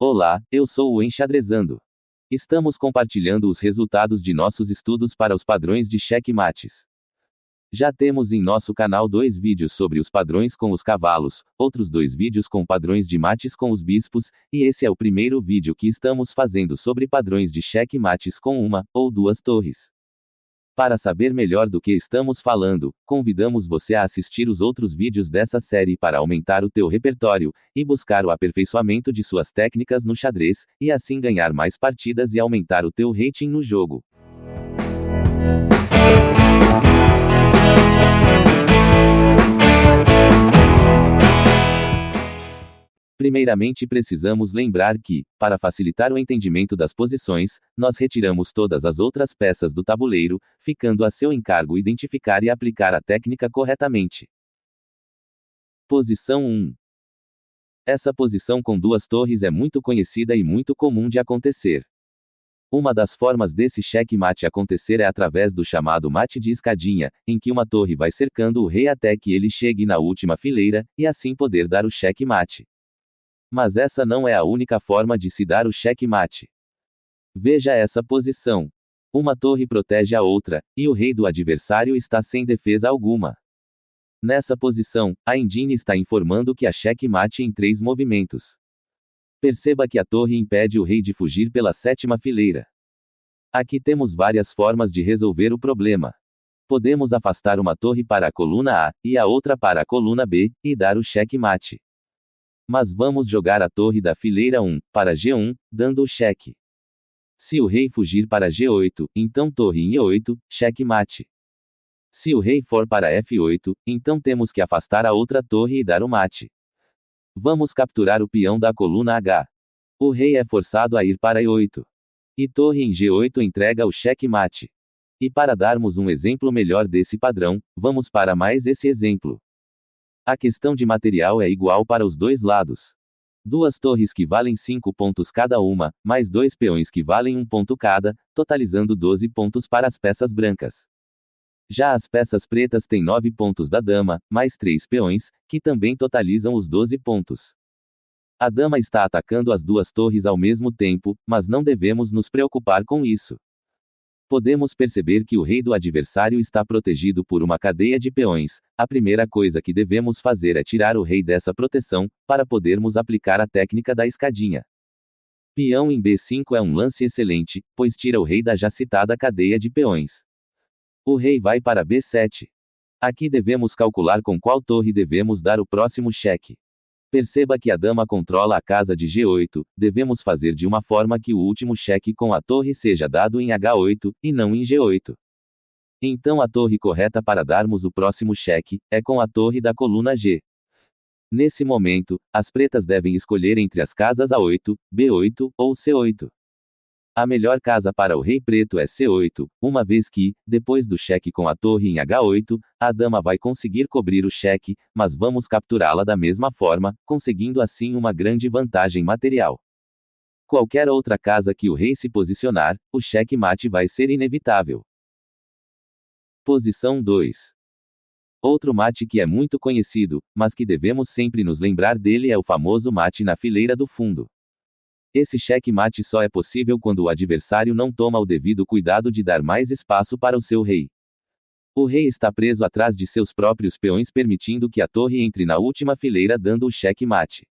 Olá, eu sou o Enxadrezando. Estamos compartilhando os resultados de nossos estudos para os padrões de checkmates. Já temos em nosso canal 2 vídeos sobre os padrões com os cavalos, outros 2 vídeos com padrões de mates com os bispos, e esse é o primeiro vídeo que estamos fazendo sobre padrões de checkmates com uma ou duas torres. Para saber melhor do que estamos falando, convidamos você a assistir os outros vídeos dessa série para aumentar o teu repertório, e buscar o aperfeiçoamento de suas técnicas no xadrez, e assim ganhar mais partidas e aumentar o teu rating no jogo. Primeiramente precisamos lembrar que, para facilitar o entendimento das posições, nós retiramos todas as outras peças do tabuleiro, ficando a seu encargo identificar e aplicar a técnica corretamente. Posição 1. Essa posição com duas torres é muito conhecida e muito comum de acontecer. Uma das formas desse checkmate acontecer é através do chamado mate de escadinha, em que uma torre vai cercando o rei até que ele chegue na última fileira, e assim poder dar o checkmate. Mas essa não é a única forma de se dar o checkmate. Veja essa posição. Uma torre protege a outra, e o rei do adversário está sem defesa alguma. Nessa posição, a engine está informando que há checkmate em 3 movimentos. Perceba que a torre impede o rei de fugir pela 7ª fileira. Aqui temos várias formas de resolver o problema. Podemos afastar uma torre para a coluna A, e a outra para a coluna B, e dar o checkmate. Mas vamos jogar a torre da fileira 1, para G1, dando o cheque. Se o rei fugir para G8, então torre em E8, checkmate. Se o rei for para F8, então temos que afastar a outra torre e dar o mate. Vamos capturar o peão da coluna H. O rei é forçado a ir para E8. E torre em G8 entrega o checkmate. E para darmos um exemplo melhor desse padrão, vamos para mais esse exemplo. A questão de material é igual para os dois lados. 2 torres que valem 5 pontos cada uma, mais 2 peões que valem 1 ponto cada, totalizando 12 pontos para as peças brancas. Já as peças pretas têm 9 pontos da dama, mais 3 peões, que também totalizam os 12 pontos. A dama está atacando as 2 torres ao mesmo tempo, mas não devemos nos preocupar com isso. Podemos perceber que o rei do adversário está protegido por uma cadeia de peões. A primeira coisa que devemos fazer é tirar o rei dessa proteção, para podermos aplicar a técnica da escadinha. Peão em B5 é um lance excelente, pois tira o rei da já citada cadeia de peões. O rei vai para B7. Aqui devemos calcular com qual torre devemos dar o próximo cheque. Perceba que a dama controla a casa de G8, devemos fazer de uma forma que o último cheque com a torre seja dado em H8, e não em G8. Então a torre correta para darmos o próximo cheque, é com a torre da coluna G. Nesse momento, as pretas devem escolher entre as casas A8, B8, ou C8. A melhor casa para o rei preto é C8, uma vez que, depois do cheque com a torre em H8, a dama vai conseguir cobrir o cheque, mas vamos capturá-la da mesma forma, conseguindo assim uma grande vantagem material. Qualquer outra casa que o rei se posicionar, o checkmate vai ser inevitável. Posição 2. Outro mate que é muito conhecido, mas que devemos sempre nos lembrar dele é o famoso mate na fileira do fundo. Esse checkmate só é possível quando o adversário não toma o devido cuidado de dar mais espaço para o seu rei. O rei está preso atrás de seus próprios peões, permitindo que a torre entre na última fileira, dando o checkmate.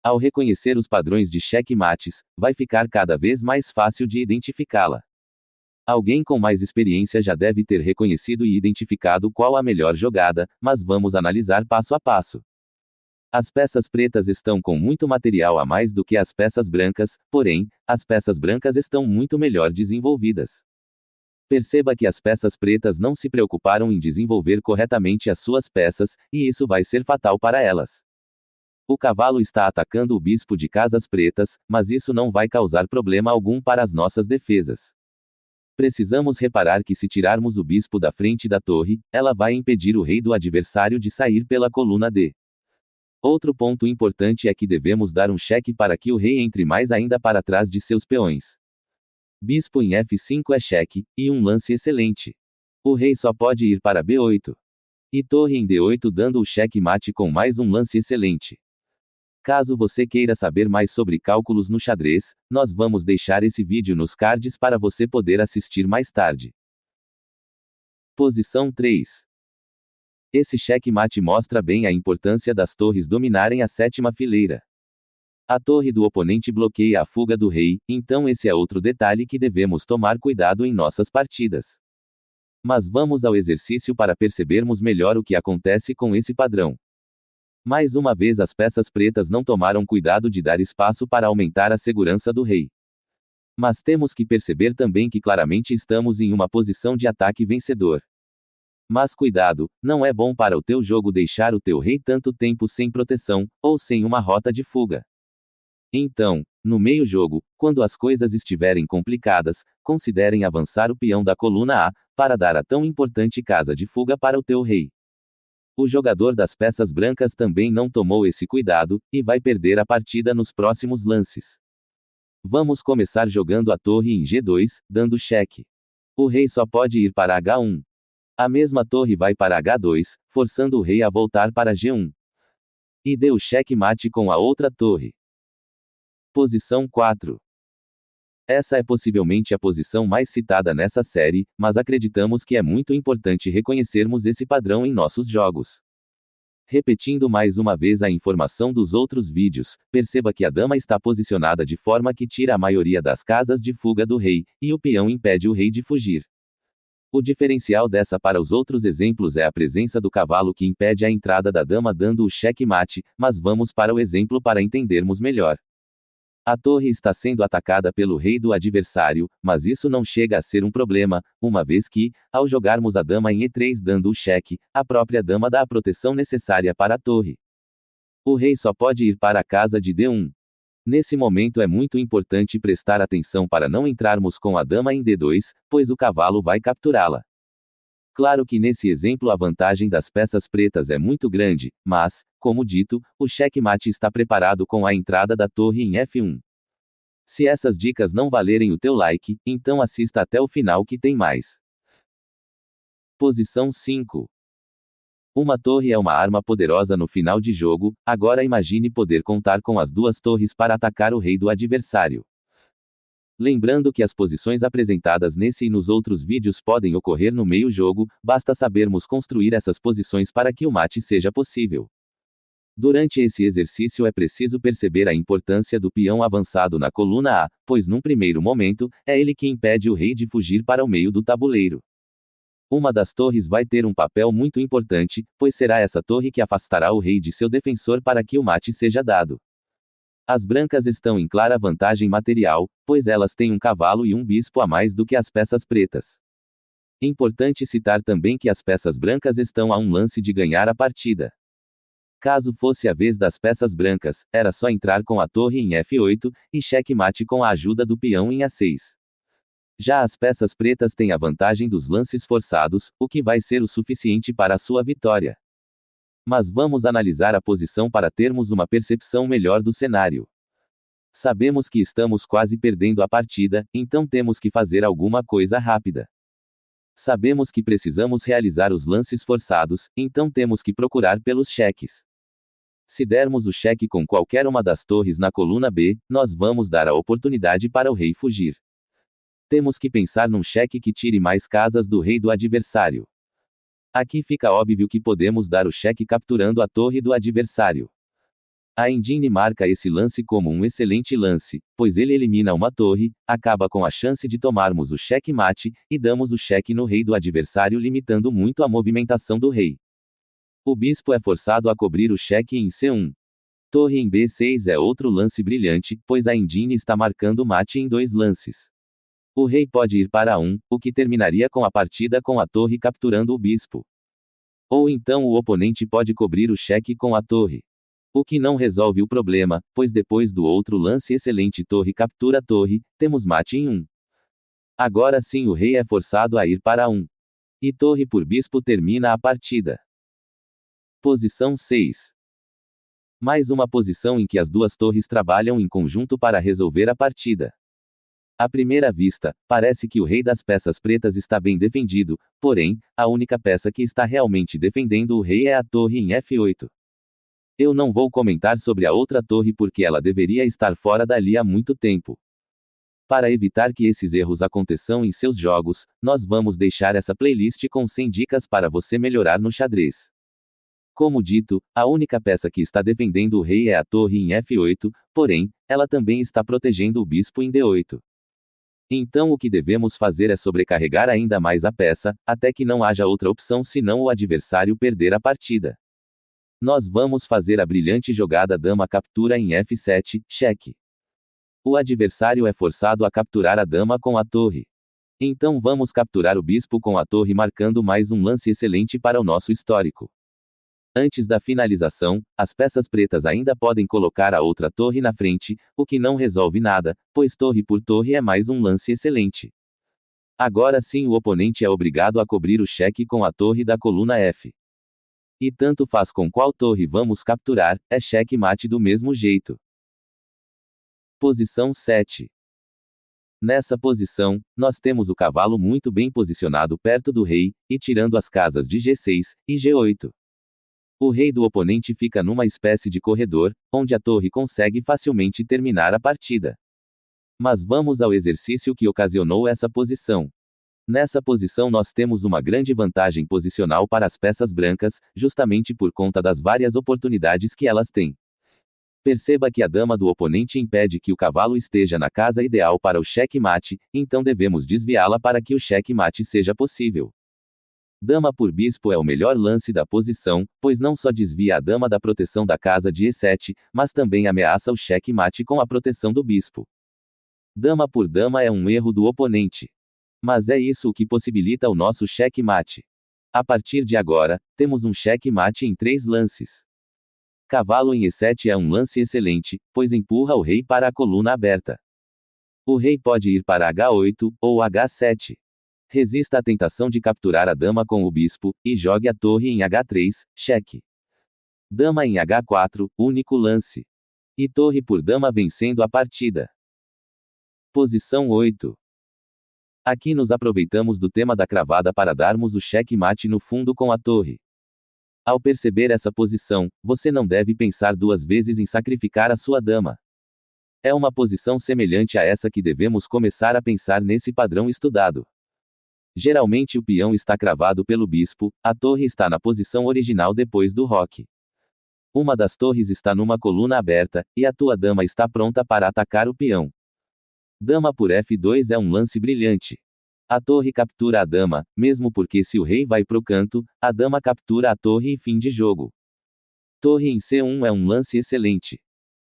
Ao reconhecer os padrões de checkmates, vai ficar cada vez mais fácil de identificá-la. Alguém com mais experiência já deve ter reconhecido e identificado qual a melhor jogada, mas vamos analisar passo a passo. As peças pretas estão com muito material a mais do que as peças brancas, porém, as peças brancas estão muito melhor desenvolvidas. Perceba que as peças pretas não se preocuparam em desenvolver corretamente as suas peças, e isso vai ser fatal para elas. O cavalo está atacando o bispo de casas pretas, mas isso não vai causar problema algum para as nossas defesas. Precisamos reparar que se tirarmos o bispo da frente da torre, ela vai impedir o rei do adversário de sair pela coluna D. Outro ponto importante é que devemos dar um cheque para que o rei entre mais ainda para trás de seus peões. Bispo em F5 é cheque, e um lance excelente. O rei só pode ir para B8. E torre em D8 dando o cheque mate com mais um lance excelente. Caso você queira saber mais sobre cálculos no xadrez, nós vamos deixar esse vídeo nos cards para você poder assistir mais tarde. Posição 3. Esse checkmate mostra bem a importância das torres dominarem a sétima fileira. A torre do oponente bloqueia a fuga do rei, então esse é outro detalhe que devemos tomar cuidado em nossas partidas. Mas vamos ao exercício para percebermos melhor o que acontece com esse padrão. Mais uma vez as peças pretas não tomaram cuidado de dar espaço para aumentar a segurança do rei. Mas temos que perceber também que claramente estamos em uma posição de ataque vencedor. Mas cuidado, não é bom para o teu jogo deixar o teu rei tanto tempo sem proteção, ou sem uma rota de fuga. Então, no meio jogo, quando as coisas estiverem complicadas, considerem avançar o peão da coluna A, para dar a tão importante casa de fuga para o teu rei. O jogador das peças brancas também não tomou esse cuidado, e vai perder a partida nos próximos lances. Vamos começar jogando a torre em G2, dando cheque. O rei só pode ir para H1. A mesma torre vai para H2, forçando o rei a voltar para G1. E deu checkmate com a outra torre. Posição 4. Essa é possivelmente a posição mais citada nessa série, mas acreditamos que é muito importante reconhecermos esse padrão em nossos jogos. Repetindo mais uma vez a informação dos outros vídeos, perceba que a dama está posicionada de forma que tira a maioria das casas de fuga do rei, e o peão impede o rei de fugir. O diferencial dessa para os outros exemplos é a presença do cavalo que impede a entrada da dama dando o checkmate, mas vamos para o exemplo para entendermos melhor. A torre está sendo atacada pelo rei do adversário, mas isso não chega a ser um problema, uma vez que, ao jogarmos a dama em E3 dando o cheque, a própria dama dá a proteção necessária para a torre. O rei só pode ir para a casa de D1. Nesse momento é muito importante prestar atenção para não entrarmos com a dama em D2, pois o cavalo vai capturá-la. Claro que nesse exemplo a vantagem das peças pretas é muito grande, mas, como dito, o checkmate está preparado com a entrada da torre em F1. Se essas dicas não valerem o teu like, então assista até o final que tem mais. Posição 5. Uma torre é uma arma poderosa no final de jogo, agora imagine poder contar com as duas torres para atacar o rei do adversário. Lembrando que as posições apresentadas nesse e nos outros vídeos podem ocorrer no meio jogo, basta sabermos construir essas posições para que o mate seja possível. Durante esse exercício é preciso perceber a importância do peão avançado na coluna A, pois num primeiro momento, é ele que impede o rei de fugir para o meio do tabuleiro. Uma das torres vai ter um papel muito importante, pois será essa torre que afastará o rei de seu defensor para que o mate seja dado. As brancas estão em clara vantagem material, pois elas têm um cavalo e um bispo a mais do que as peças pretas. Importante citar também que as peças brancas estão a um lance de ganhar a partida. Caso fosse a vez das peças brancas, era só entrar com a torre em F8, e checkmate com a ajuda do peão em A6. Já as peças pretas têm a vantagem dos lances forçados, o que vai ser o suficiente para a sua vitória. Mas vamos analisar a posição para termos uma percepção melhor do cenário. Sabemos que estamos quase perdendo a partida, então temos que fazer alguma coisa rápida. Sabemos que precisamos realizar os lances forçados, então temos que procurar pelos cheques. Se dermos o cheque com qualquer uma das torres na coluna B, nós vamos dar a oportunidade para o rei fugir. Temos que pensar num cheque que tire mais casas do rei do adversário. Aqui fica óbvio que podemos dar o cheque capturando a torre do adversário. A engine marca esse lance como um excelente lance, pois ele elimina uma torre, acaba com a chance de tomarmos o checkmate, e damos o cheque no rei do adversário limitando muito a movimentação do rei. O bispo é forçado a cobrir o cheque em C1. Torre em B6 é outro lance brilhante, pois a engine está marcando mate em 2 lances. O rei pode ir para A1, o que terminaria com a partida com a torre capturando o bispo. Ou então o oponente pode cobrir o cheque com a torre. O que não resolve o problema, pois depois do outro lance excelente torre captura torre, temos mate em 1. Agora sim o rei é forçado a ir para A1. E torre por bispo termina a partida. Posição 6. Mais uma posição em que as duas torres trabalham em conjunto para resolver a partida. À primeira vista, parece que o rei das peças pretas está bem defendido, porém, a única peça que está realmente defendendo o rei é a torre em F8. Eu não vou comentar sobre a outra torre porque ela deveria estar fora dali há muito tempo. Para evitar que esses erros aconteçam em seus jogos, nós vamos deixar essa playlist com 100 dicas para você melhorar no xadrez. Como dito, a única peça que está defendendo o rei é a torre em F8, porém, ela também está protegendo o bispo em D8. Então o que devemos fazer é sobrecarregar ainda mais a peça, até que não haja outra opção senão o adversário perder a partida. Nós vamos fazer a brilhante jogada dama captura em F7, cheque. O adversário é forçado a capturar a dama com a torre. Então vamos capturar o bispo com a torre marcando mais um lance excelente para o nosso histórico. Antes da finalização, as peças pretas ainda podem colocar a outra torre na frente, o que não resolve nada, pois torre por torre é mais um lance excelente. Agora sim o oponente é obrigado a cobrir o cheque com a torre da coluna F. E tanto faz com qual torre vamos capturar, é cheque mate do mesmo jeito. Posição 7. Nessa posição, nós temos o cavalo muito bem posicionado perto do rei, e tirando as casas de G6 e G8. O rei do oponente fica numa espécie de corredor, onde a torre consegue facilmente terminar a partida. Mas vamos ao exercício que ocasionou essa posição. Nessa posição nós temos uma grande vantagem posicional para as peças brancas, justamente por conta das várias oportunidades que elas têm. Perceba que a dama do oponente impede que o cavalo esteja na casa ideal para o cheque-mate, então devemos desviá-la para que o cheque-mate seja possível. Dama por bispo é o melhor lance da posição, pois não só desvia a dama da proteção da casa de E7, mas também ameaça o cheque-mate com a proteção do bispo. Dama por dama é um erro do oponente. Mas é isso o que possibilita o nosso cheque-mate. A partir de agora, temos um cheque-mate em 3 lances. Cavalo em E7 é um lance excelente, pois empurra o rei para a coluna aberta. O rei pode ir para H8, ou H7. Resista à tentação de capturar a dama com o bispo, e jogue a torre em H3, cheque. Dama em H4, único lance. E torre por dama vencendo a partida. Posição 8. Aqui nos aproveitamos do tema da cravada para darmos o cheque-mate no fundo com a torre. Ao perceber essa posição, você não deve pensar 2 vezes em sacrificar a sua dama. É uma posição semelhante a essa que devemos começar a pensar nesse padrão estudado. Geralmente o peão está cravado pelo bispo, a torre está na posição original depois do roque. Uma das torres está numa coluna aberta, e a tua dama está pronta para atacar o peão. Dama por F2 é um lance brilhante. A torre captura a dama, mesmo porque se o rei vai pro canto, a dama captura a torre e fim de jogo. Torre em C1 é um lance excelente.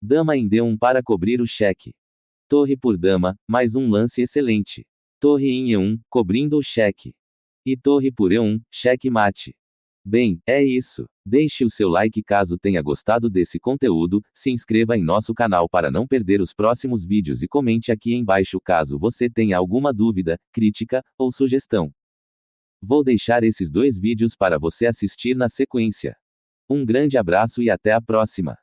Dama em D1 para cobrir o cheque. Torre por dama, mais um lance excelente. Torre em E1, cobrindo o cheque. E torre por E1, cheque mate. Bem, é isso. Deixe o seu like caso tenha gostado desse conteúdo, se inscreva em nosso canal para não perder os próximos vídeos e comente aqui embaixo caso você tenha alguma dúvida, crítica, ou sugestão. Vou deixar esses 2 vídeos para você assistir na sequência. Um grande abraço e até a próxima.